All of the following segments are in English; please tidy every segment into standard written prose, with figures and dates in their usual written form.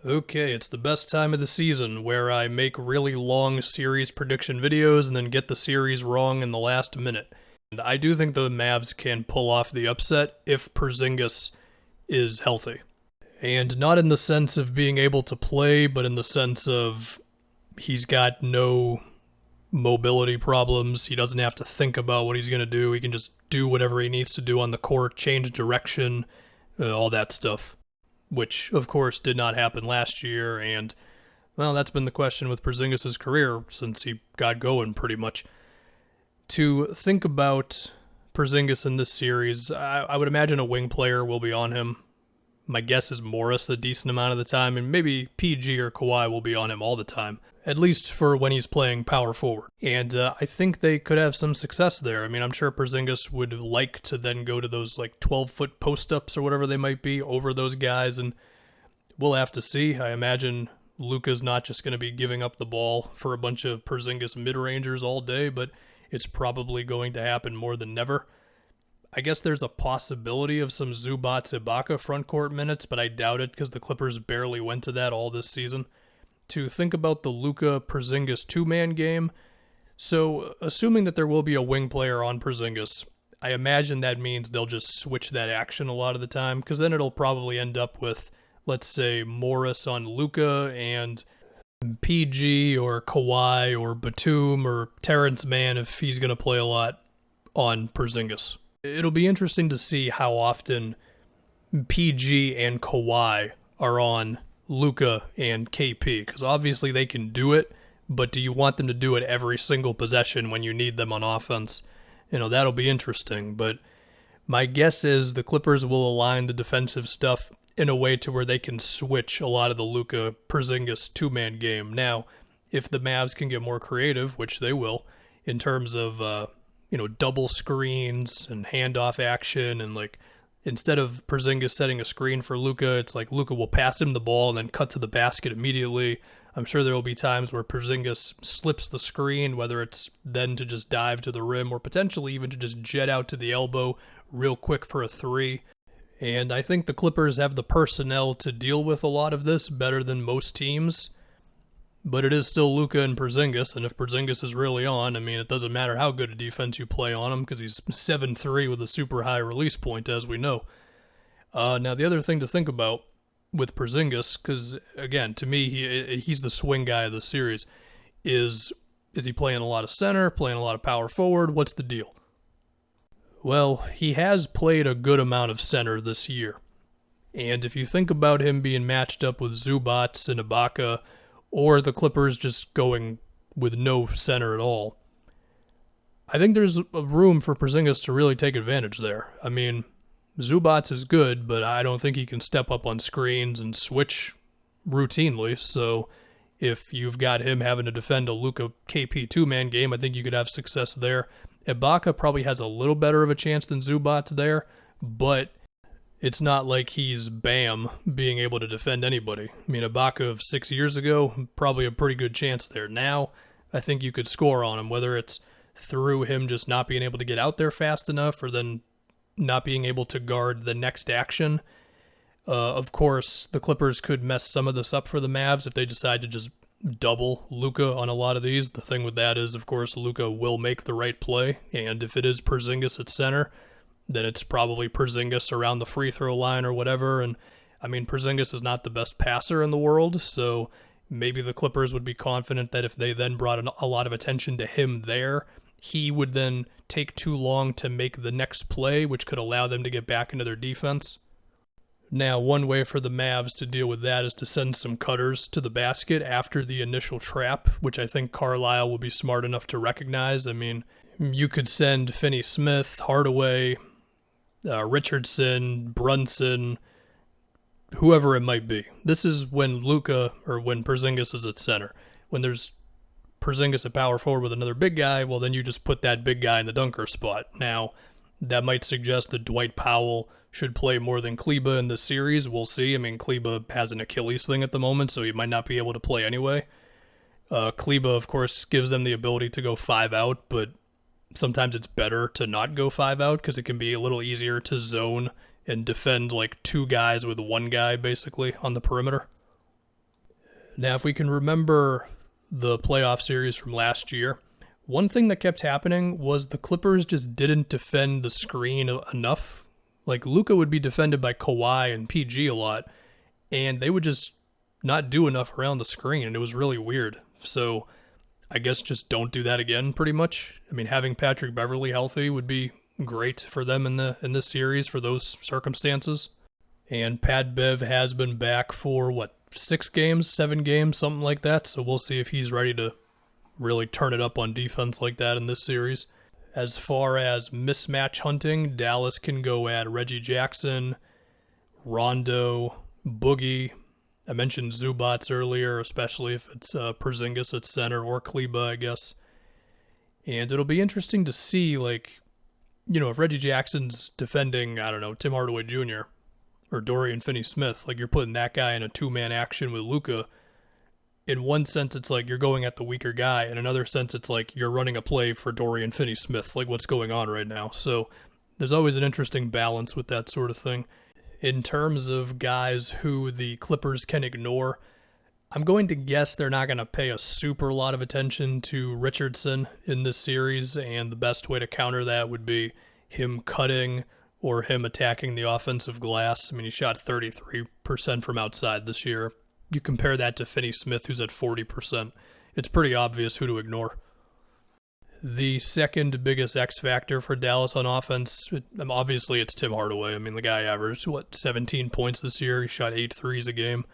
Okay, it's the best time of the season where I make really long series prediction videos and then get the series wrong in the last minute. And I do think the Mavs can pull off the upset if Porzingis is healthy. And not in the sense of being able to play, but in the sense of he's got no mobility problems. He doesn't have to think about what he's going to do. He can just do whatever he needs to do on the court, change direction, all that stuff. Which, of course, did not happen last year, and, well, that's been the question with Porzingis' career since he got going, pretty much. To think about Porzingis in this series, I would imagine a wing player will be on him. My guess is Morris a decent amount of the time, and maybe PG or Kawhi will be on him all the time, at least for when he's playing power forward. And I think they could have some success there. I mean, I'm sure Porzingis would like to then go to those 12-foot post-ups or whatever they might be over those guys, and we'll have to see. I imagine Luca's not just going to be giving up the ball for a bunch of Porzingis mid-rangers all day, but it's probably going to happen more than never. I guess there's a possibility of some Zubac Ibaka frontcourt minutes, but I doubt it because the Clippers barely went to that all this season. To think about the Luca Porzingis two-man game, so assuming that there will be a wing player on Porzingis, I imagine that means they'll just switch that action a lot of the time, because then it'll probably end up with, let's say, Morris on Luca and PG or Kawhi or Batum or Terrence Mann if he's going to play a lot on Porzingis. It'll be interesting to see how often PG and Kawhi are on Luca and KP, because obviously they can do it, but do you want them to do it every single possession when you need them on offense? That'll be interesting, but my guess is the Clippers will align the defensive stuff in a way to where they can switch a lot of the Luca Porzingis two-man game. Now, if the Mavs can get more creative, which they will, in terms of double screens and handoff action, and instead of Porzingis setting a screen for Luca, it's like Luca will pass him the ball and then cut to the basket immediately. I'm sure there will be times where Porzingis slips the screen, whether it's then to just dive to the rim or potentially even to just jet out to the elbow real quick for a three. And I think the Clippers have the personnel to deal with a lot of this better than most teams. But it is still Luca and Porzingis, and if Porzingis is really on, it doesn't matter how good a defense you play on him because he's 7'3" with a super high release point, as we know. Now, the other thing to think about with Porzingis, because, again, to me, he's the swing guy of the series, is he playing a lot of center, playing a lot of power forward? What's the deal? Well, he has played a good amount of center this year. And if you think about him being matched up with Zubac and Ibaka, or the Clippers just going with no center at all, I think there's a room for Porzingis to really take advantage there. Zubac is good, but I don't think he can step up on screens and switch routinely, so if you've got him having to defend a Luka KP two-man game, I think you could have success there. Ibaka probably has a little better of a chance than Zubac there, but it's not like he's Bam being able to defend anybody. Ibaka of 6 years ago, probably a pretty good chance there. Now, I think you could score on him, whether it's through him just not being able to get out there fast enough or then not being able to guard the next action. Of course, the Clippers could mess some of this up for the Mavs if they decide to just double Luca on a lot of these. The thing with that is, of course, Luca will make the right play, and if it is Porzingis at center, then it's probably Porzingis around the free throw line or whatever. And Porzingis is not the best passer in the world, so maybe the Clippers would be confident that if they then brought a lot of attention to him there, he would then take too long to make the next play, which could allow them to get back into their defense. Now, one way for the Mavs to deal with that is to send some cutters to the basket after the initial trap, which I think Carlisle will be smart enough to recognize. You could send Finney-Smith, Hardaway, Richardson, Brunson, whoever it might be. This is when when Porzingis is at center. When there's Porzingis at power forward with another big guy, well, then you just put that big guy in the dunker spot. Now, that might suggest that Dwight Powell should play more than Kleber in the series. We'll see. Kleber has an Achilles thing at the moment, so he might not be able to play anyway. Kleber, of course, gives them the ability to go 5 out, but sometimes it's better to not go 5 out because it can be a little easier to zone and defend 2 guys with 1 guy, basically, on the perimeter. Now, if we can remember the playoff series from last year, one thing that kept happening was the Clippers just didn't defend the screen enough. Like, Luca would be defended by Kawhi and PG a lot, and they would just not do enough around the screen, and it was really weird. So I guess just don't do that again, pretty much. I mean, having Patrick Beverley healthy would be great for them in this series for those circumstances. And Pat Bev has been back for, 6 games, 7 games, something like that. So we'll see if he's ready to really turn it up on defense like that in this series. As far as mismatch hunting, Dallas can go at Reggie Jackson, Rondo, Boogie. I mentioned Zubats earlier, especially if it's Porzingis at center or Kleba, I guess. And it'll be interesting to see, if Reggie Jackson's defending, I don't know, Tim Hardaway Jr. or Dorian Finney-Smith, you're putting that guy in a two-man action with Luca. In one sense, it's like you're going at the weaker guy. In another sense, it's like you're running a play for Dorian Finney-Smith, like what's going on right now. So there's always an interesting balance with that sort of thing. In terms of guys who the Clippers can ignore, I'm going to guess they're not going to pay a super lot of attention to Richardson in this series, and the best way to counter that would be him cutting or him attacking the offensive glass. I mean, he shot 33% from outside this year. You compare that to Finney-Smith, who's at 40%. It's pretty obvious who to ignore. The second biggest X factor for Dallas on offense, obviously it's Tim Hardaway. I mean, the guy averaged, 17 points this year. He shot 8 threes a game.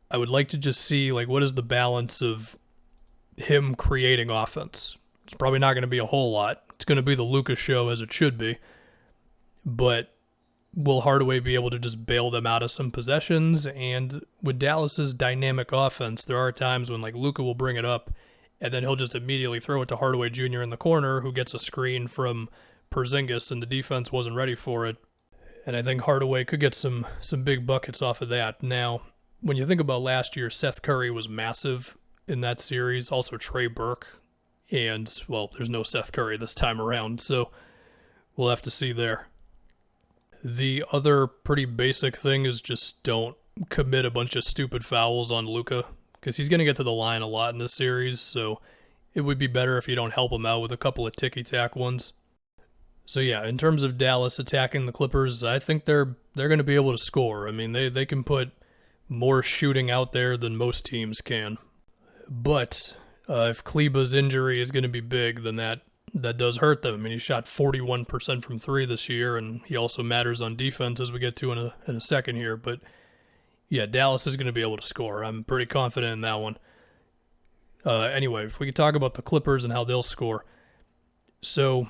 I would like to just see, what is the balance of him creating offense? It's probably not going to be a whole lot. It's going to be the Luca show as it should be. But will Hardaway be able to just bail them out of some possessions? And with Dallas's dynamic offense, there are times when, Luca will bring it up, and then he'll just immediately throw it to Hardaway Jr. in the corner, who gets a screen from Porzingis, and the defense wasn't ready for it. And I think Hardaway could get some big buckets off of that. Now, when you think about last year, Seth Curry was massive in that series. Also Trey Burke. And, there's no Seth Curry this time around, so we'll have to see there. The other pretty basic thing is just don't commit a bunch of stupid fouls on Luca, because he's going to get to the line a lot in this series, so it would be better if you don't help him out with a couple of ticky-tack ones. So yeah, in terms of Dallas attacking the Clippers, I think they're going to be able to score. I mean, they can put more shooting out there than most teams can. But if Kleba's injury is going to be big, then that does hurt them. I mean, he shot 41% from 3 this year, and he also matters on defense, as we get to in a second here. But yeah, Dallas is going to be able to score. I'm pretty confident in that one. Anyway, if we could talk about the Clippers and how they'll score. So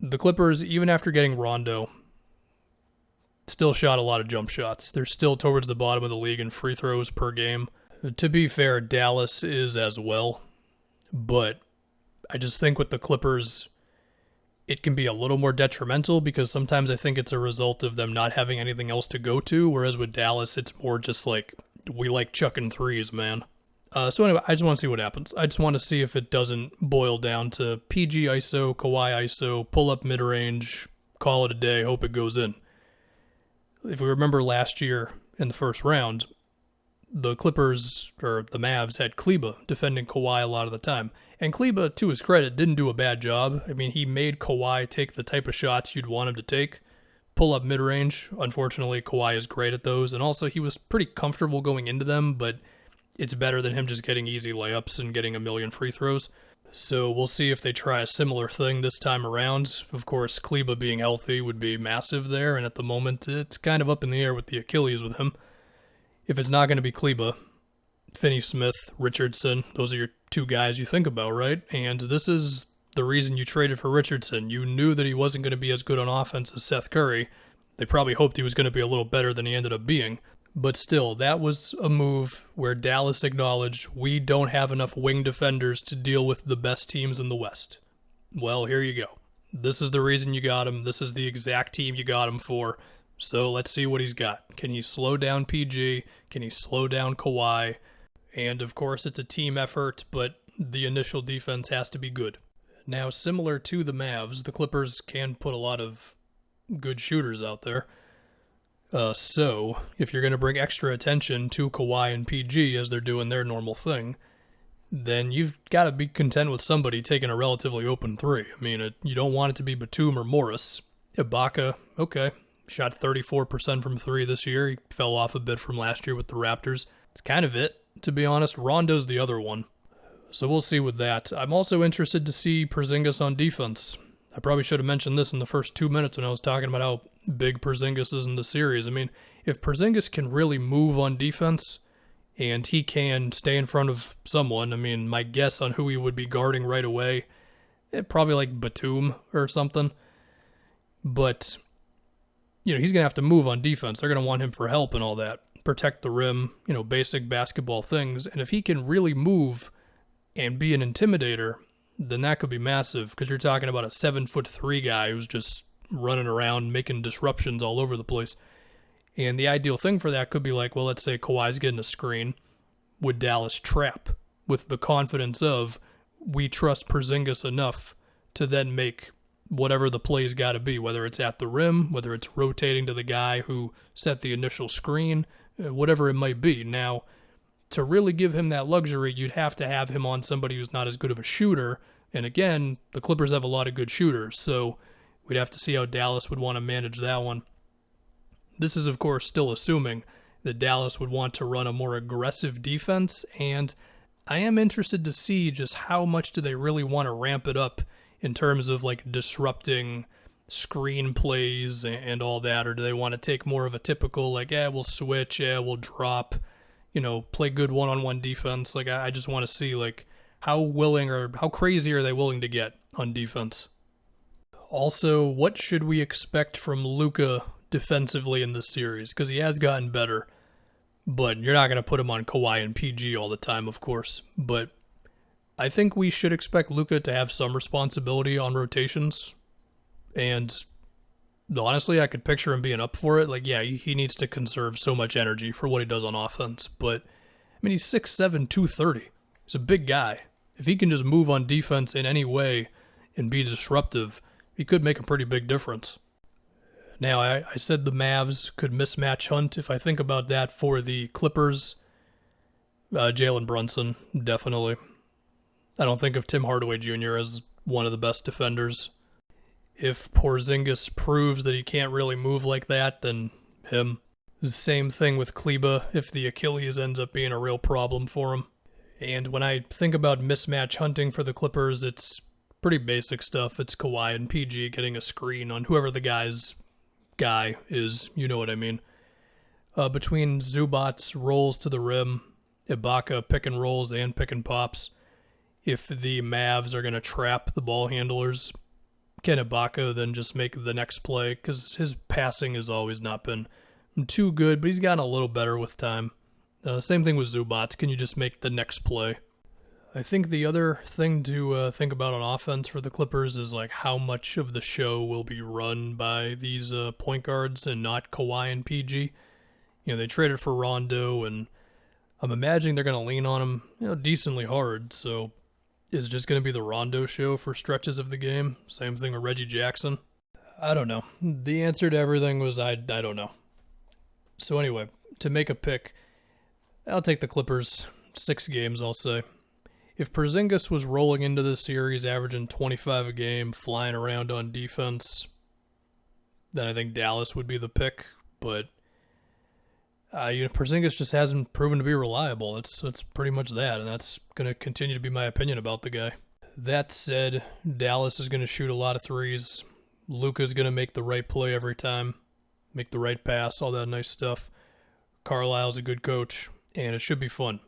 the Clippers, even after getting Rondo, still shot a lot of jump shots. They're still towards the bottom of the league in free throws per game. To be fair, Dallas is as well. But I just think with the Clippers, it can be a little more detrimental, because sometimes I think it's a result of them not having anything else to go to, whereas with Dallas, it's more just we like chucking threes, man. So anyway, I just want to see what happens. I just want to see if it doesn't boil down to PG ISO, Kawhi ISO, pull up mid-range, call it a day, hope it goes in. If we remember last year in the first round, the Clippers, or the Mavs, had Kleba defending Kawhi a lot of the time. And Kleba, to his credit, didn't do a bad job. I mean, he made Kawhi take the type of shots you'd want him to take. Pull up mid-range. Unfortunately, Kawhi is great at those. And also, he was pretty comfortable going into them, but it's better than him just getting easy layups and getting a million free throws. So we'll see if they try a similar thing this time around. Of course, Kleba being healthy would be massive there, and at the moment, it's kind of up in the air with the Achilles with him. If it's not going to be Kleba, Finney-Smith, Richardson, those are your two guys you think about, right? And this is the reason you traded for Richardson. You knew that he wasn't going to be as good on offense as Seth Curry. They probably hoped he was going to be a little better than he ended up being. But still, that was a move where Dallas acknowledged, we don't have enough wing defenders to deal with the best teams in the West. Well, here you go. This is the reason you got him. This is the exact team you got him for. So let's see what he's got. Can he slow down PG? Can he slow down Kawhi? And of course, it's a team effort, but the initial defense has to be good. Now, similar to the Mavs, the Clippers can put a lot of good shooters out there. So, if you're going to bring extra attention to Kawhi and PG as they're doing their normal thing, then you've got to be content with somebody taking a relatively open three. I mean, you don't want it to be Batum or Morris. Ibaka, okay, shot 34% from three this year. He fell off a bit from last year with the Raptors. It's kind of it, to be honest. Rondo's the other one. So we'll see with that. I'm also interested to see Porzingis on defense. I probably should have mentioned this in the first 2 minutes when I was talking about how big Porzingis is in the series. I mean, if Porzingis can really move on defense and he can stay in front of someone, I mean, my guess on who he would be guarding right away, probably like Batum or something. But, he's going to have to move on defense. They're going to want him for help and all that. Protect the rim, basic basketball things. And if he can really move and be an intimidator, then that could be massive, because you're talking about a 7'3" guy who's just running around making disruptions all over the place. And the ideal thing for that could be like, well, let's say Kawhi's getting a screen. Would Dallas trap with the confidence of, we trust Porzingis enough to then make whatever the play's got to be, whether it's at the rim, whether it's rotating to the guy who set the initial screen, whatever it might be. Now, to really give him that luxury, you'd have to have him on somebody who's not as good of a shooter. And again, the Clippers have a lot of good shooters, so we'd have to see how Dallas would want to manage that one. This is, of course, still assuming that Dallas would want to run a more aggressive defense, and I am interested to see just how much do they really want to ramp it up in terms of like disrupting screen plays and all that, or do they want to take more of a typical like, we'll switch, we'll drop, play good one-on-one defense. Like, I just want to see like how willing or how crazy are they willing to get on defense. Also, what should we expect from Luca defensively in this series? Because he has gotten better, but you're not going to put him on Kawhi and PG all the time, of course. But I think we should expect Luca to have some responsibility on rotations. And honestly, I could picture him being up for it. Like, yeah, he needs to conserve so much energy for what he does on offense. But, I mean, he's 6'7", 230. He's a big guy. If he can just move on defense in any way and be disruptive, he could make a pretty big difference. Now, I said the Mavs could mismatch Hunt. If I think about that for the Clippers, Jalen Brunson, definitely. I don't think of Tim Hardaway Jr. as one of the best defenders. If Porzingis proves that he can't really move like that, then him. The same thing with Kleba if the Achilles ends up being a real problem for him. And when I think about mismatch hunting for the Clippers, it's pretty basic stuff. It's Kawhi and PG getting a screen on whoever the guy is, you know what I mean. Between Zubac's rolls to the rim, Ibaka pick and rolls and pick and pops, if the Mavs are going to trap the ball handlers, can Ibaka then just make the next play? Because his passing has always not been too good, but he's gotten a little better with time. Same thing with Zubac. Can you just make the next play? I think the other thing to think about on offense for the Clippers is like how much of the show will be run by these point guards and not Kawhi and PG. They traded for Rondo, and I'm imagining they're going to lean on him decently hard. So is it just going to be the Rondo show for stretches of the game? Same thing with Reggie Jackson? I don't know. The answer to everything was I don't know. So anyway, to make a pick, I'll take the Clippers. 6 games, I'll say. If Porzingis was rolling into this series, averaging 25 a game, flying around on defense, then I think Dallas would be the pick. But Porzingis just hasn't proven to be reliable. That's pretty much that, and that's going to continue to be my opinion about the guy. That said, Dallas is going to shoot a lot of threes. Luca's going to make the right play every time, make the right pass, all that nice stuff. Carlisle's a good coach, and it should be fun.